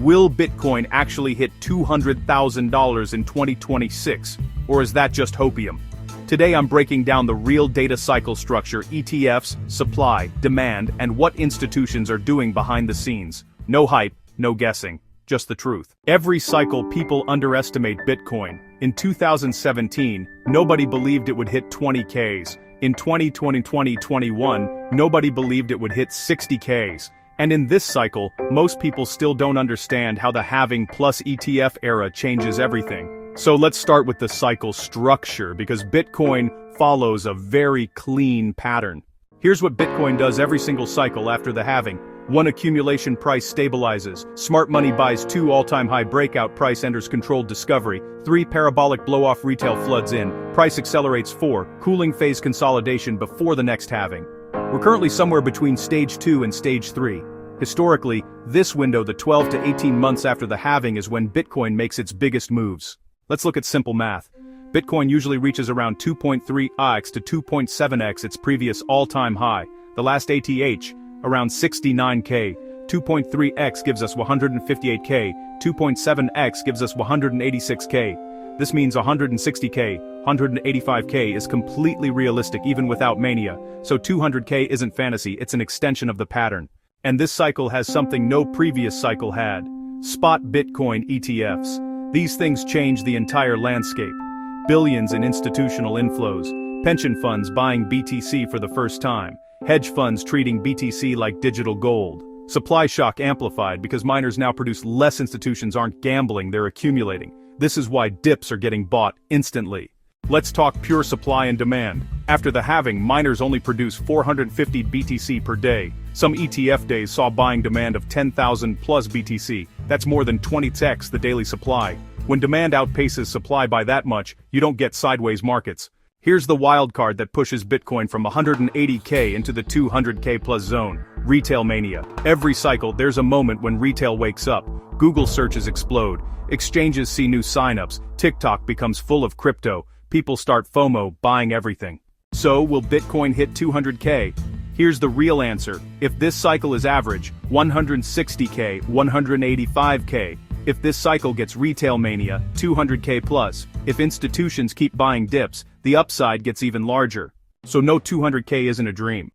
Will Bitcoin actually hit $200,000 in 2026, or is that just hopium? Today I'm breaking down the real data cycle structure, ETFs, supply, demand, and what institutions are doing behind the scenes. No hype, no guessing, just the truth. Every cycle people underestimate Bitcoin. In 2017, nobody believed it would hit 20Ks. In 2021, nobody believed it would hit 60Ks. And in this cycle, most people still don't understand how the halving plus ETF era changes everything. So let's start with the cycle structure, because Bitcoin follows a very clean pattern. Here's what Bitcoin does every single cycle after the halving. 1. Accumulation price stabilizes. Smart money buys. 2. All-time high breakout price enters controlled discovery. 3. Parabolic blow-off retail floods in. Price accelerates. 4. Cooling phase consolidation before the next halving. We're currently somewhere between stage 2 and stage 3. Historically, this window, the 12 to 18 months after the halving, is when Bitcoin makes its biggest moves. Let's look at simple math. Bitcoin usually reaches around 2.3x to 2.7x its previous all-time high. The last ATH, around 69K. 2.3x gives us 158K. 2.7x gives us 186K. This means 160K, 185K is completely realistic even without mania, so 200K isn't fantasy, it's an extension of the pattern. And this cycle has something no previous cycle had. Spot Bitcoin ETFs. These things change the entire landscape. Billions in institutional inflows. Pension funds buying BTC for the first time. Hedge funds treating BTC like digital gold. Supply shock amplified because miners now produce less. Institutions aren't gambling, they're accumulating. This is why dips are getting bought instantly. Let's talk pure supply and demand. After the halving, miners only produce 450 BTC per day. Some ETF days saw buying demand of 10,000 plus BTC. That's more than 20x the daily supply. When demand outpaces supply by that much, you don't get sideways markets. Here's the wild card that pushes Bitcoin from 180K into the 200K plus zone. Retail mania. Every cycle, there's a moment when retail wakes up. Google searches explode. Exchanges see new signups. TikTok becomes full of crypto. People start FOMO, buying everything. So, will Bitcoin hit 200K? Here's the real answer. If this cycle is average, 160K, 185K. If this cycle gets retail mania, 200K plus. If institutions keep buying dips, the upside gets even larger. So no 200K isn't a dream.